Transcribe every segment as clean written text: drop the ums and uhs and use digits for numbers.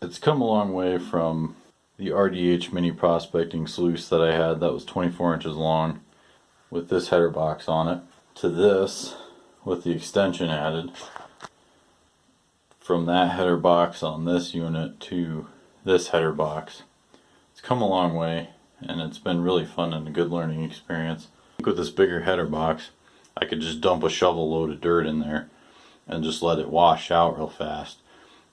It's come a long way from the RDH mini prospecting sluice that I had that was 24 inches long with this header box on it to this with the extension added. From that header box on this unit to this header box. It's come a long way and it's been really fun and a good learning experience. With this bigger header box, I could just dump a shovel load of dirt in there and just let it wash out real fast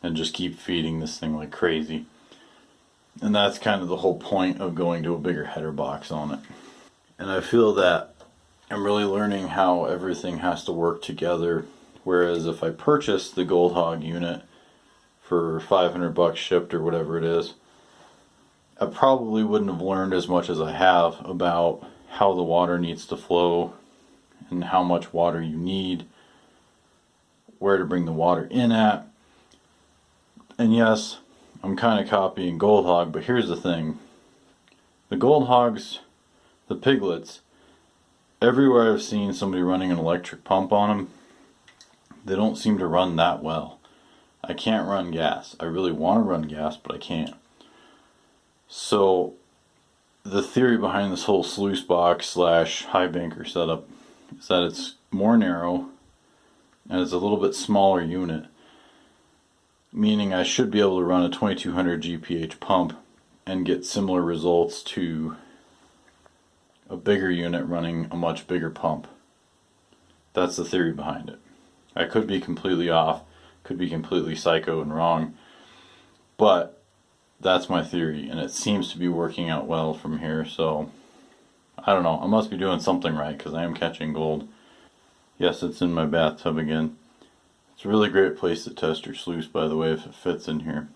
and just keep feeding this thing like crazy. And that's kind of the whole point of going to a bigger header box on it. And I feel that I'm really learning how everything has to work together. Whereas if I purchased the Gold Hog unit for 500 bucks shipped or whatever it is, I probably wouldn't have learned as much as I have about how the water needs to flow and how much water you need, where to bring the water in at. And yes, I'm kind of copying Gold Hog, but here's the thing. The Gold Hogs, the piglets, everywhere I've seen somebody running an electric pump on them, they don't seem to run that well. I can't run gas. I really want to run gas, but I can't. So the theory behind this whole sluice box slash Highbanker setup is that it's more narrow and it's a little bit smaller unit, meaning I should be able to run a 2200 GPH pump and get similar results to a bigger unit running a much bigger pump. That's the theory behind it. I could be completely off, could be completely psycho and wrong, but that's my theory, and it seems to be working out well from here. So I don't know, I must be doing something right because I am catching gold. Yes, it's in my bathtub again. It's a really great place to test your sluice, by the way, if it fits in here.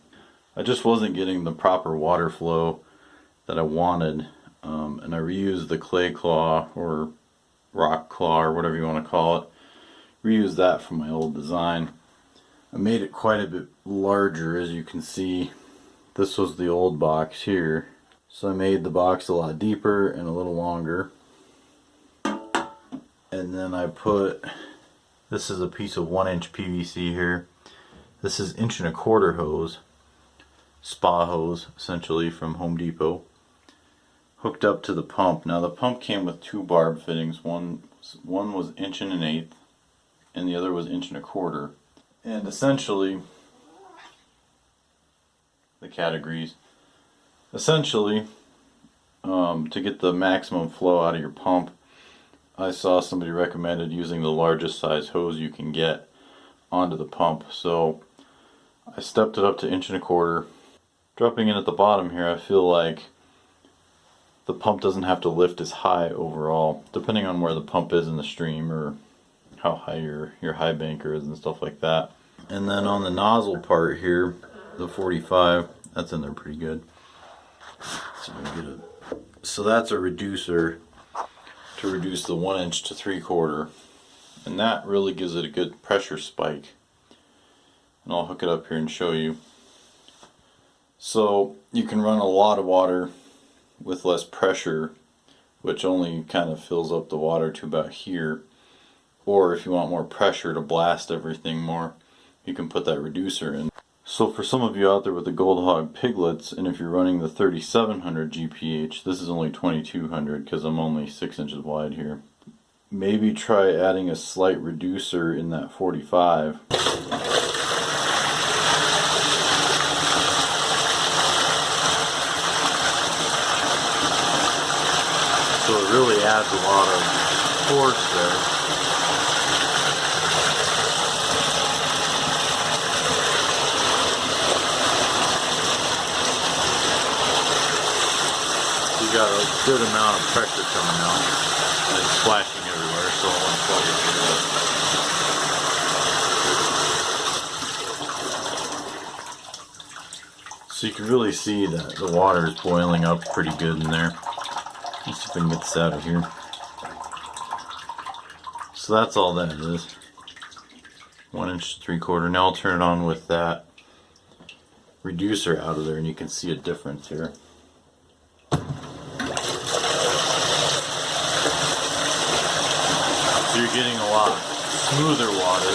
I just wasn't getting the proper water flow that I wanted, and I reused the clay claw or rock claw or whatever you want to call it. Reused that from my old design. I made it quite a bit larger, as you can see. This was the old box here, so I made the box a lot deeper and a little longer. And then I put, this is a piece of 1-inch PVC here. This is 1.25-inch hose, spa hose essentially, from Home Depot, hooked up to the pump. Now the pump came with two barb fittings. One was 1 1/8 and the other was 1.25 inches. And essentially, the cat agrees. Essentially, to get the maximum flow out of your pump, I saw somebody recommended using the largest size hose you can get onto the pump. So I stepped it up to 1.25 inches. Dropping in at the bottom here, I feel like the pump doesn't have to lift as high overall, depending on where the pump is in the stream or how high your Highbanker is and stuff like that. And then on the nozzle part here, the 45, that's in there pretty good. So that's a reducer to reduce the 1 inch to 3/4, and that really gives it a good pressure spike. And I'll hook it up here and show you. So you can run a lot of water with less pressure, which only kind of fills up the water to about here. Or if you want more pressure to blast everything more, you can put that reducer in. So for some of you out there with the Gold Hog piglets, and if you're running the 3700 GPH, this is only 2200 because I'm only 6 inches wide here. Maybe try adding a slight reducer in that 45. So it really adds a lot of force there. You got a good amount of pressure coming out, and it's splashing everywhere, so I want to plug it through. So you can really see that the water is boiling up pretty good in there. Let's see if I can get this out of here. So that's all that is. 1 inch to 3/4. Now I'll turn it on with that reducer out of there, and you can see a difference here. So you're getting a lot smoother water.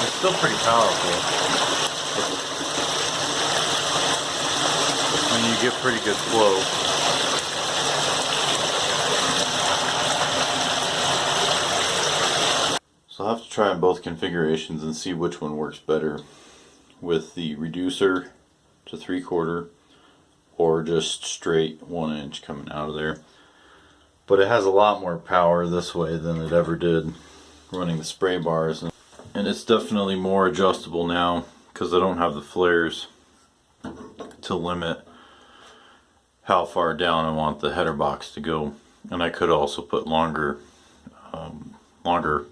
It's still pretty powerful. and you get pretty good flow. So I'll have to try in both configurations and see which one works better, with the reducer to 3/4 or just straight 1 inch coming out of there. But it has a lot more power this way than it ever did running the spray bars, and it's definitely more adjustable now because I don't have the flares to limit how far down I want the header box to go. And I could also put longer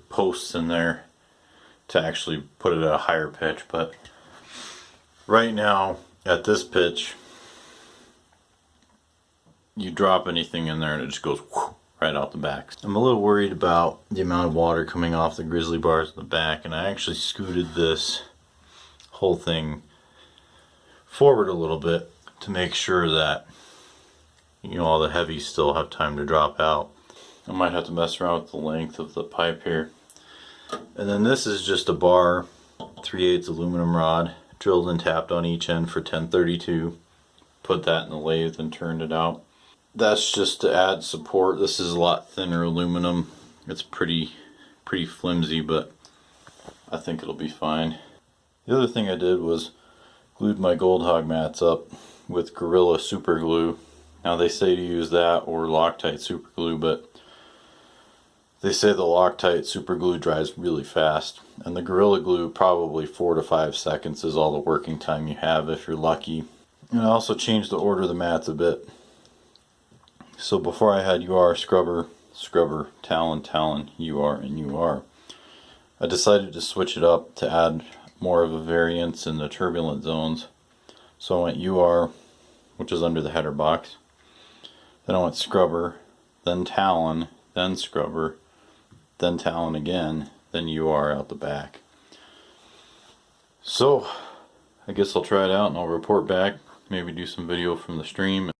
posts in there to actually put it at a higher pitch, but right now at this pitch, you drop anything in there and it just goes right out the back. I'm a little worried about the amount of water coming off the grizzly bars in the back, and I actually scooted this whole thing forward a little bit to make sure that, you know, all the heavies still have time to drop out. I might have to mess around with the length of the pipe here. And then this is just a bar, 3/8 aluminum rod, drilled and tapped on each end for 1032. Put that in the lathe and turned it out. That's just to add support. This is a lot thinner aluminum. It's pretty flimsy, but I think it'll be fine. The other thing I did was glued my Gold Hog mats up with Gorilla super glue. Now they say to use that or Loctite super glue, but they say the Loctite super glue dries really fast, and the Gorilla glue probably 4 to 5 seconds is all the working time you have if you're lucky. And I also changed the order of the mats a bit. So before I had UR, scrubber, scrubber, talon, talon, UR, and UR. I decided to switch it up to add more of a variance in the turbulent zones. So I went UR, which is under the header box. Then I went scrubber, then talon, then scrubber, then talon again, then UR out the back. So I guess I'll try it out and I'll report back, maybe do some video from the stream.